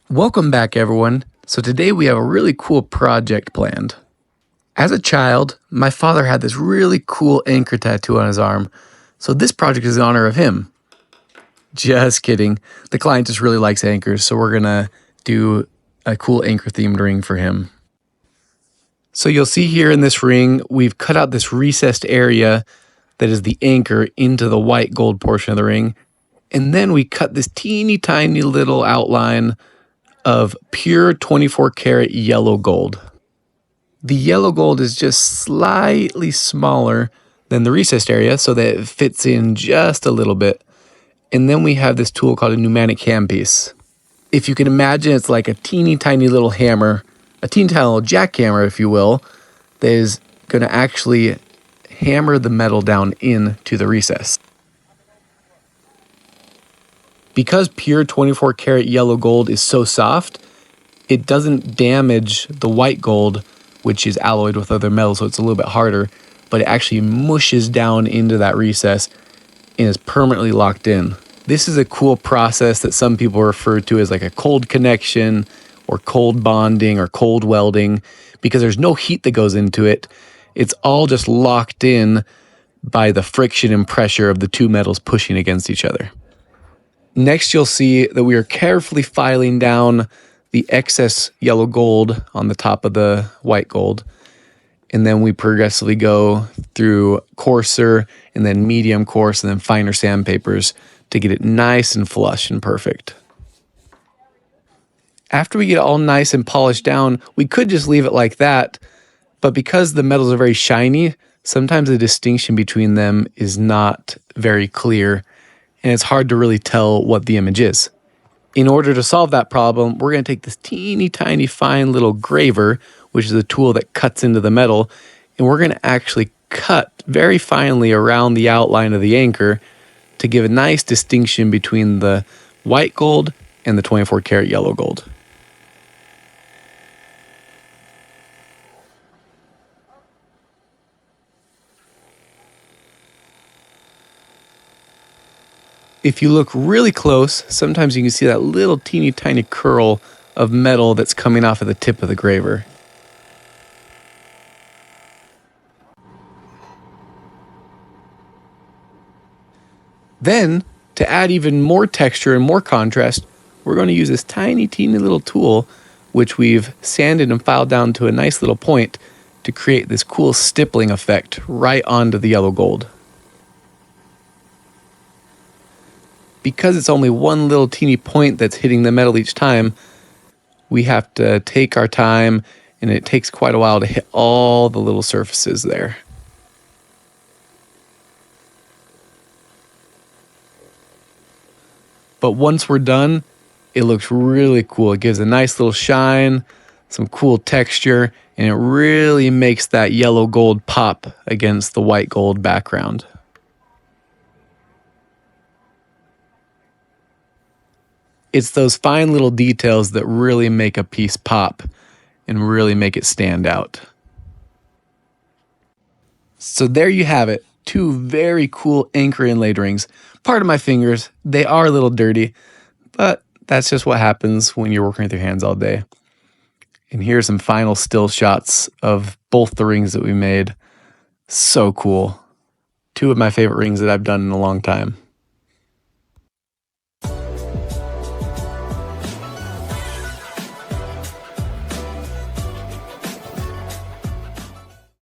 Welcome back, everyone. So today we have a really cool project planned. As a child, my father had this really cool anchor tattoo on his arm, so this project is in honor of him. Just kidding. The client just really likes anchors, so we're gonna do a cool anchor themed ring for him. So you'll see here in this ring, we've cut out this recessed area that is the anchor into the white gold portion of the ring. And then we cut this teeny tiny little outline of pure 24 karat yellow gold. The yellow gold is just slightly smaller than the recessed area so that it fits in just a little bit. And then we have this tool called a pneumatic handpiece. If you can imagine, it's like a teeny tiny little hammer, a teeny tiny little jackhammer, if you will, that is going to actually hammer the metal down into the recess. Because pure 24 karat yellow gold is so soft, it doesn't damage the white gold, which is alloyed with other metals, so it's a little bit harder, but it actually mushes down into that recess and is permanently locked in. This is a cool process that some people refer to as like a cold connection or cold bonding or cold welding, because there's no heat that goes into it. It's all just locked in by the friction and pressure of the two metals pushing against each other. Next, you'll see that we are carefully filing down the excess yellow gold on the top of the white gold. And then we progressively go through coarser and then medium coarse and then finer sandpapers to get it nice and flush and perfect. After we get it all nice and polished down, we could just leave it like that. But because the metals are very shiny, sometimes the distinction between them is not very clear, and it's hard to really tell what the image is. In order to solve that problem, we're going to take this teeny tiny fine little graver, which is a tool that cuts into the metal, and we're going to actually cut very finely around the outline of the anchor to give a nice distinction between the white gold and the 24 karat yellow gold. If you look really close, sometimes you can see that little teeny tiny curl of metal that's coming off of the tip of the graver. Then, to add even more texture and more contrast, we're going to use this tiny, teeny little tool, which we've sanded and filed down to a nice little point to create this cool stippling effect right onto the yellow gold. Because it's only one little teeny point that's hitting the metal each time, we have to take our time, and it takes quite a while to hit all the little surfaces there. But once we're done, it looks really cool. It gives a nice little shine, some cool texture, and it really makes that yellow gold pop against the white gold background. It's those fine little details that really make a piece pop and really make it stand out. So there you have it, two very cool anchor inlaid rings. Pardon my fingers, they are a little dirty, but that's just what happens when you're working with your hands all day. And here's some final still shots of both the rings that we made. So cool. Two of my favorite rings that I've done in a long time.